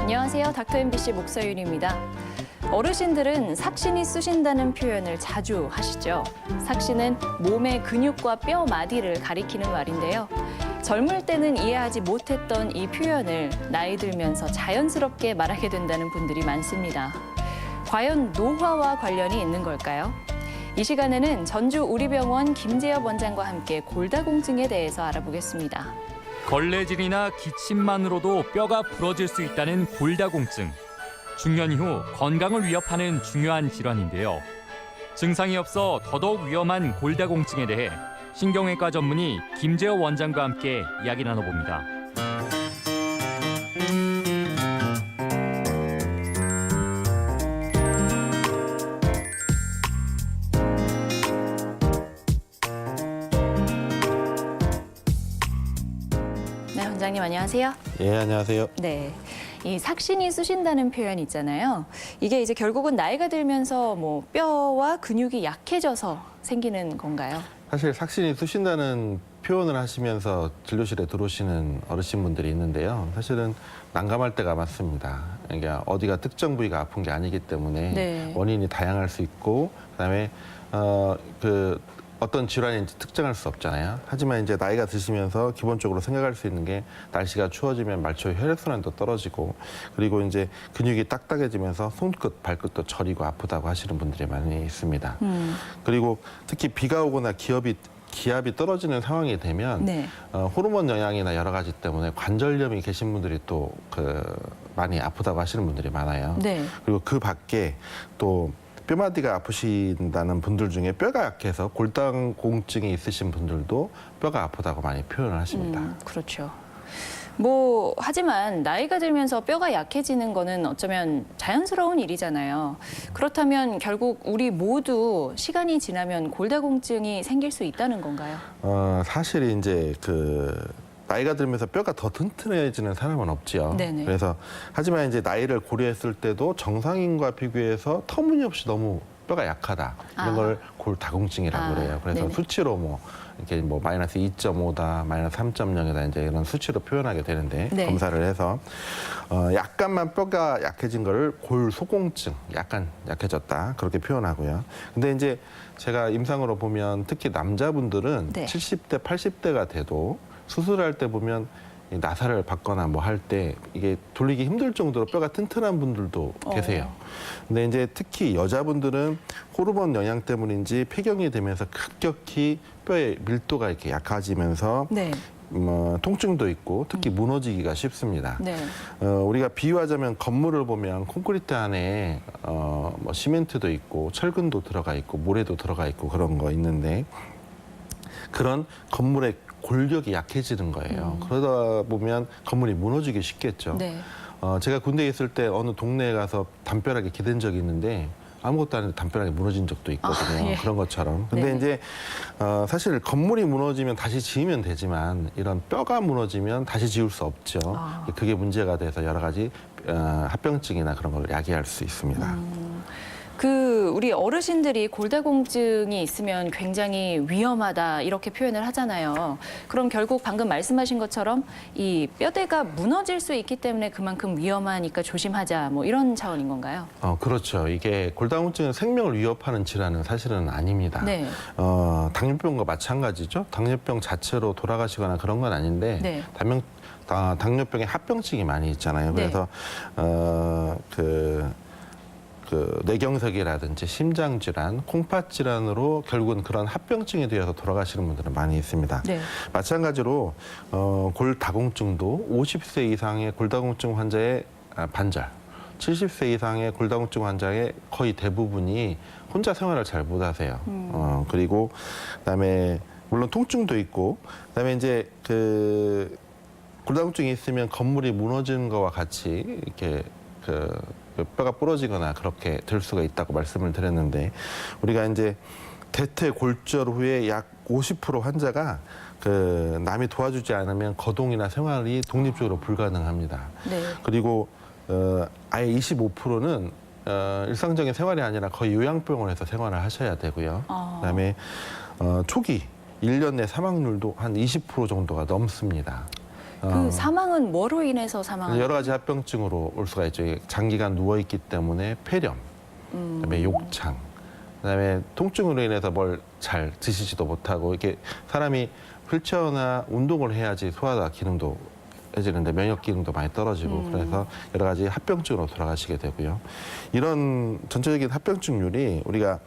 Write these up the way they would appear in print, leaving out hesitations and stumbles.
안녕하세요. 닥터 MBC 목서윤입니다. 어르신들은 삭신이 쑤신다는 표현을 자주 하시죠. 삭신은 몸의 근육과 뼈 마디를 가리키는 말인데요. 젊을 때는 이해하지 못했던 이 표현을 나이 들면서 자연스럽게 말하게 된다는 분들이 많습니다. 과연 노화와 관련이 있는 걸까요? 이 시간에는 전주우리병원 김재엽 원장과 함께 골다공증에 대해서 알아보겠습니다. 걸레질이나 기침만으로도 뼈가 부러질 수 있다는 골다공증. 중년 이후 건강을 위협하는 중요한 질환인데요. 증상이 없어 더더욱 위험한 골다공증에 대해 신경외과 전문의 김재엽 원장과 함께 이야기 나눠봅니다. 네, 원장님 안녕하세요. 예, 안녕하세요. 네. 이 삭신이 쑤신다는 표현 있잖아요. 이게 이제 결국은 나이가 들면서 뭐 뼈와 근육이 약해져서 생기는 건가요? 사실 삭신이 쑤신다는 표현을 하시면서 진료실에 들어오시는 어르신분들이 있는데요. 사실은 난감할 때가 많습니다. 그러니까 어디가 특정 부위가 아픈 게 아니기 때문에 네. 원인이 다양할 수 있고 그다음에 어떤 질환인지 특정할 수 없잖아요. 하지만 이제 나이가 드시면서 기본적으로 생각할 수 있는 게 날씨가 추워지면 말초 혈액순환도 떨어지고 그리고 이제 근육이 딱딱해지면서 손끝, 발끝도 저리고 아프다고 하시는 분들이 많이 있습니다. 그리고 특히 비가 오거나 기압이 떨어지는 상황이 되면 네. 호르몬 영향이나 여러 가지 때문에 관절염이 계신 분들이 또 많이 아프다고 하시는 분들이 많아요. 네. 그리고 그 밖에 또 뼈마디가 아프신다는 분들 중에 뼈가 약해서 골다공증이 있으신 분들도 뼈가 아프다고 많이 표현을 하십니다. 그렇죠. 하지만 나이가 들면서 뼈가 약해지는 거는 어쩌면 자연스러운 일이잖아요. 그렇다면 결국 우리 모두 시간이 지나면 골다공증이 생길 수 있다는 건가요? 사실 이제 나이가 들면서 뼈가 더 튼튼해지는 사람은 없지요. 네네. 그래서 하지만 이제 나이를 고려했을 때도 정상인과 비교해서 터무니없이 너무 뼈가 약하다. 이런 걸 골다공증이라고 그래요. 그래서 네네. 수치로 이렇게 마이너스 2.5다, 마이너스 3.0이다 이제 이런 수치로 표현하게 되는데 네. 검사를 해서 약간만 뼈가 약해진 거를 골소공증, 약간 약해졌다 그렇게 표현하고요. 근데 이제 제가 임상으로 보면 특히 남자분들은 네. 70대, 80대가 돼도 수술할 때 보면 나사를 받거나 할 때 이게 돌리기 힘들 정도로 뼈가 튼튼한 분들도 계세요. 근데 이제 특히 여자분들은 호르몬 영향 때문인지 폐경이 되면서 급격히 뼈의 밀도가 이렇게 약해지면서 네. 통증도 있고 특히 무너지기가 쉽습니다. 네. 우리가 비유하자면 건물을 보면 콘크리트 안에 시멘트도 있고 철근도 들어가 있고 모래도 들어가 있고 그런 거 있는데 그런 건물의 골격이 약해지는 거예요. 그러다 보면 건물이 무너지기 쉽겠죠. 네. 제가 군대에 있을 때 어느 동네에 가서 담벼락에 기댄 적이 있는데 아무것도 아닌데 담벼락이 무너진 적도 있거든요. 예. 그런 것처럼. 근데 네네. 이제 사실 건물이 무너지면 다시 지으면 되지만 이런 뼈가 무너지면 다시 지을 수 없죠. 그게 문제가 돼서 여러 가지 합병증이나 그런 걸 야기할 수 있습니다. 우리 어르신들이 골다공증이 있으면 굉장히 위험하다 이렇게 표현을 하잖아요. 그럼 결국 방금 말씀하신 것처럼 이 뼈대가 무너질 수 있기 때문에 그만큼 위험하니까 조심하자 이런 차원인 건가요? 그렇죠. 이게 골다공증은 생명을 위협하는 질환은 사실은 아닙니다. 네. 당뇨병과 마찬가지죠. 당뇨병 자체로 돌아가시거나 그런 건 아닌데 네. 당뇨병에 합병증이 많이 있잖아요. 네. 그래서 뇌경색이라든지 심장질환, 콩팥질환으로 결국은 그런 합병증에 대해서 돌아가시는 분들은 많이 있습니다. 네. 마찬가지로 골다공증도 50세 이상의 골다공증 환자의 반절, 70세 이상의 골다공증 환자의 거의 대부분이 혼자 생활을 잘 못하세요. 그리고 그다음에 물론 통증도 있고 그다음에 이제 골다공증이 있으면 건물이 무너지는 거와 같이 이렇게 뼈가 부러지거나 그렇게 될 수가 있다고 말씀을 드렸는데 우리가 이제 대퇴골절 후에 약 50% 환자가 남이 도와주지 않으면 거동이나 생활이 독립적으로 불가능합니다. 네. 그리고 아예 25%는 일상적인 생활이 아니라 거의 요양병원에서 생활을 하셔야 되고요. 그다음에 초기 1년 내 사망률도 한 20% 정도가 넘습니다. 그 사망은 뭐로 인해서 사망하는 여러 가지 합병증으로 올 수가 있죠. 이게 장기간 누워 있기 때문에 폐렴, 그다음에 욕창, 그다음에 통증으로 인해서 뭘 잘 드시지도 못하고 이렇게 사람이 휠체어나 운동을 해야지 소화 기능도 해지는데 면역 기능도 많이 떨어지고 그래서 여러 가지 합병증으로 돌아가시게 되고요. 이런 전체적인 합병증률이 우리가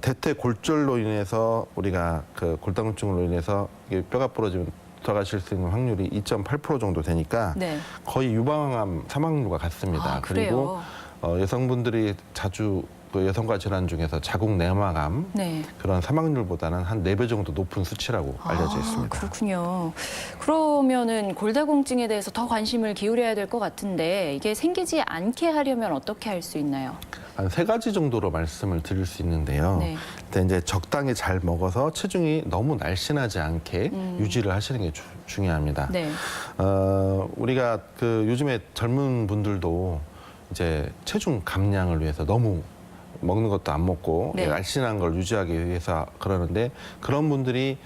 대퇴골절로 인해서 우리가 그 골다공증으로 인해서 이게 뼈가 부러지면 돌아가실 수 있는 확률이 2.8% 정도 되니까 네. 거의 유방암 사망률과 같습니다. 아, 그리고 그래요? 여성분들이 자주 그 여성과 질환 중에서 자궁 내막암 네. 그런 사망률보다는 한 4배 정도 높은 수치라고 알려져 있습니다. 그렇군요. 그러면은 골다공증에 대해서 더 관심을 기울여야 될 것 같은데 이게 생기지 않게 하려면 어떻게 할 수 있나요? 한 3가지 정도로 말씀을 드릴 수 있는데요. 네. 일단 이제 적당히 잘 먹어서 체중이 너무 날씬하지 않게 유지를 하시는 게 중요합니다. 네. 우리가 그 요즘에 젊은 분들도 이제 체중 감량을 위해서 너무 먹는 것도 안 먹고 네. 날씬한 걸 유지하기 위해서 그러는데 그런 분들이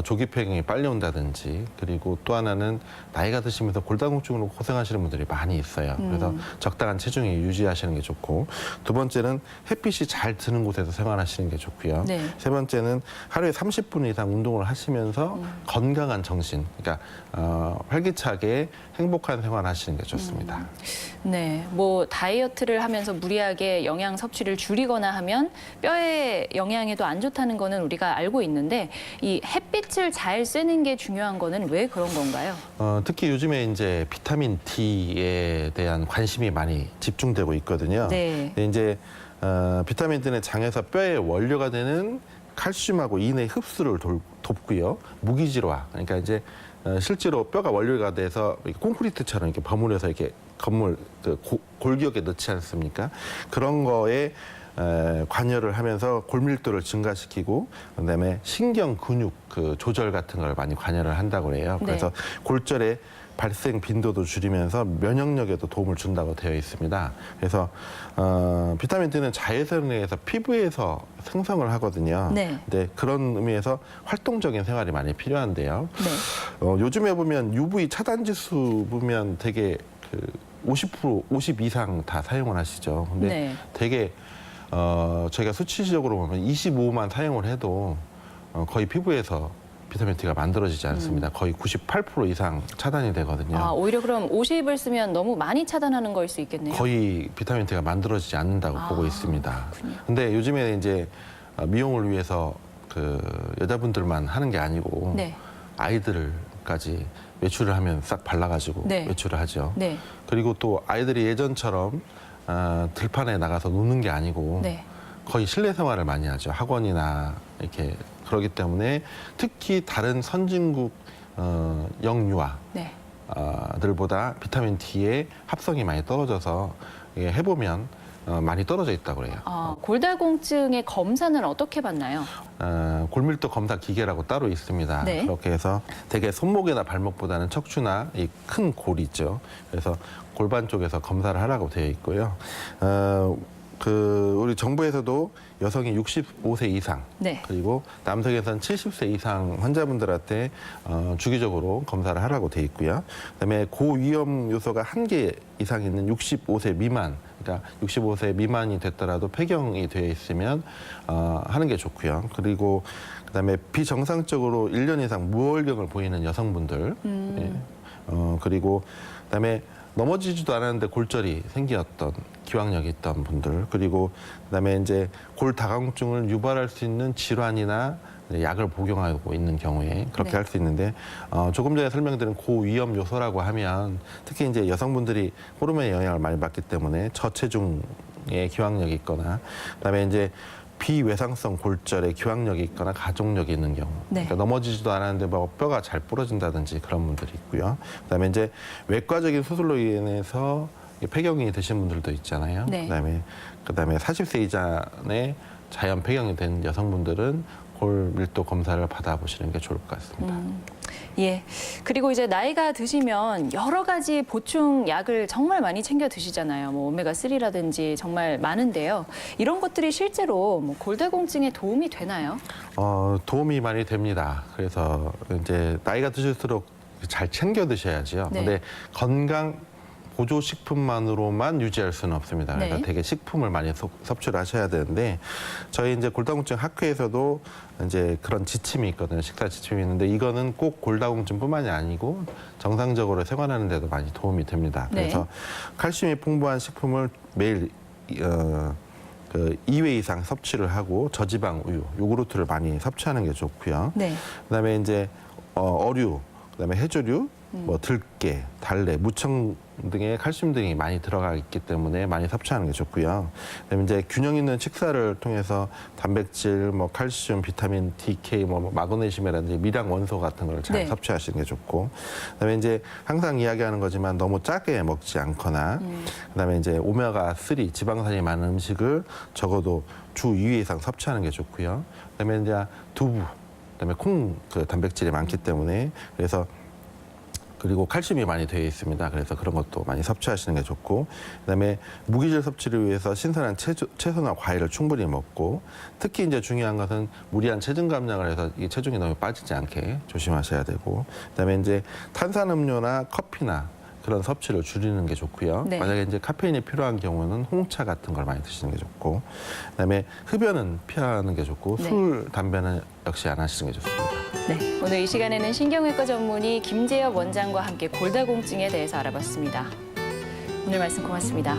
조기폐경이 빨리 온다든지 그리고 또 하나는 나이가 드시면서 골다공증으로 고생하시는 분들이 많이 있어요. 그래서 적당한 체중이 유지하시는 게 좋고 두 번째는 햇빛이 잘 드는 곳에서 생활하시는 게 좋고요. 네. 세 번째는 하루에 30분 이상 운동을 하시면서 건강한 정신, 그러니까 활기차게 행복한 생활하시는 게 좋습니다. 네, 뭐 다이어트를 하면서 무리하게 영양 섭취를 줄이거나 하면 뼈에 영양에도 안 좋다는 거는 우리가 알고 있는데 이 햇빛을 잘 쐬는 게 중요한 거는 왜 그런 건가요? 특히 요즘에 이제 비타민 D에 대한 관심이 많이 집중되고 있거든요. 네. 근데 이제 비타민 D는 장에서 뼈의 원료가 되는 칼슘하고 인의 흡수를 돕고요. 무기질화, 그러니까 이제 실제로 뼈가 원료가 돼서 콘크리트처럼 이렇게 버무려서 이렇게 건물 골격에 넣지 않습니까? 그런 거에 관여를 하면서 골밀도를 증가시키고 그다음에 신경 근육 그 조절 같은 걸 많이 관여를 한다고 해요. 네. 그래서 골절의 발생 빈도도 줄이면서 면역력에도 도움을 준다고 되어 있습니다. 그래서 비타민 D는 자외선에 의해서 피부에서 생성을 하거든요. 네. 근데 그런 의미에서 활동적인 생활이 많이 필요한데요. 네. 요즘에 보면 UV 차단 지수 보면 되게 그 50 이상 다 사용을 하시죠. 근데 네. 되게 저희가 수치적으로 보면 25만 사용을 해도 거의 피부에서 비타민 D가 만들어지지 않습니다. 거의 98% 이상 차단이 되거든요. 아, 오히려 그럼 50을 쓰면 너무 많이 차단하는 거일 수 있겠네요. 거의 비타민 D가 만들어지지 않는다고 보고 있습니다. 그렇군요. 근데 요즘에 이제 미용을 위해서 그 여자분들만 하는 게 아니고 네. 아이들까지 외출을 하면 싹 발라가지고 네. 외출을 하죠. 네. 그리고 또 아이들이 예전처럼 들판에 나가서 노는 게 아니고 네. 거의 실내 생활을 많이 하죠. 학원이나 이렇게 그러기 때문에 특히 다른 선진국 영유아 네. 들보다 비타민 D의 합성이 많이 떨어져서 이게 해보면 많이 떨어져 있다고 그래요. 골다공증의 검사는 어떻게 받나요? 골밀도 검사 기계라고 따로 있습니다. 네. 그렇게 해서 대개 손목이나 발목보다는 척추나 이 큰 골 있죠. 그래서 골반 쪽에서 검사를 하라고 되어 있고요. 우리 정부에서도 여성이 65세 이상 네. 그리고 남성에서는 70세 이상 환자분들한테 주기적으로 검사를 하라고 돼 있고요. 그다음에 고위험 요소가 1개 이상 있는 65세 미만, 그러니까 65세 미만이 됐더라도 폐경이 되어 있으면 하는 게 좋고요. 그리고 그다음에 비정상적으로 1년 이상 무월경을 보이는 여성분들, 예. 그리고 그다음에 넘어지지도 않았는데 골절이 생겼던 기왕력이 있던 분들, 그리고 그다음에 이제 골다공증을 유발할 수 있는 질환이나 약을 복용하고 있는 경우에 그렇게 네. 할 수 있는데 조금 전에 설명드린 고위험 요소라고 하면 특히 이제 여성분들이 호르몬의 영향을 많이 받기 때문에 저체중의 기왕력이 있거나 그다음에 이제 비외상성 골절에 기왕력이 있거나 가족력이 있는 경우, 네. 그러니까 넘어지지도 않았는데 뭐 뼈가 잘 부러진다든지 그런 분들이 있고요. 그다음에 이제 외과적인 수술로 인해서 폐경이 되신 분들도 있잖아요. 네. 그다음에 40세 이전에 자연 폐경이 된 여성분들은 골밀도 검사를 받아보시는 게 좋을 것 같습니다. 예. 그리고 이제 나이가 드시면 여러 가지 보충 약을 정말 많이 챙겨 드시잖아요. 뭐 오메가3라든지 정말 많은데요. 이런 것들이 실제로 뭐 골다공증에 도움이 되나요? 도움이 많이 됩니다. 그래서 이제 나이가 드실수록 잘 챙겨 드셔야지요. 네. 근데 건강 보조 식품만으로만 유지할 수는 없습니다. 그러니까 네. 되게 식품을 많이 섭취를 하셔야 되는데 저희 이제 골다공증 학회에서도 이제 그런 지침이 있거든요. 식사 지침이 있는데 이거는 꼭 골다공증뿐만이 아니고 정상적으로 생활하는 데도 많이 도움이 됩니다. 네. 그래서 칼슘이 풍부한 식품을 매일 2회 이상 섭취를 하고 저지방 우유, 요구르트를 많이 섭취하는 게 좋고요. 네. 그다음에 이제 어류, 그다음에 해조류, 뭐 들깨, 달래, 무청 등의 칼슘 등이 많이 들어가 있기 때문에 많이 섭취하는 게 좋고요. 그다음에 이제 균형 있는 식사를 통해서 단백질, 뭐 칼슘, 비타민 D, K, 뭐 마그네슘이라든지 미량 원소 같은 걸 잘 네. 섭취하시는 게 좋고, 그다음에 이제 항상 이야기하는 거지만 너무 짜게 먹지 않거나, 그다음에 이제 오메가 3 지방산이 많은 음식을 적어도 주 2회 이상 섭취하는 게 좋고요. 그다음에 이제 두부, 그다음에 콩 그 단백질이 많기 때문에 그래서 그리고 칼슘이 많이 되어 있습니다. 그래서 그런 것도 많이 섭취하시는 게 좋고, 그다음에 무기질 섭취를 위해서 신선한 채소나 과일을 충분히 먹고, 특히 이제 중요한 것은 무리한 체중 감량을 해서 이 체중이 너무 빠지지 않게 조심하셔야 되고, 그다음에 이제 탄산음료나 커피나 그런 섭취를 줄이는 게 좋고요. 네. 만약에 이제 카페인이 필요한 경우는 홍차 같은 걸 많이 드시는 게 좋고, 그다음에 흡연은 피하는 게 좋고, 네. 술, 담배는 역시 안 하시는 게 좋습니다. 네, 오늘 이 시간에는 신경외과 전문의 김재엽 원장과 함께 골다공증에 대해서 알아봤습니다. 오늘 말씀 고맙습니다.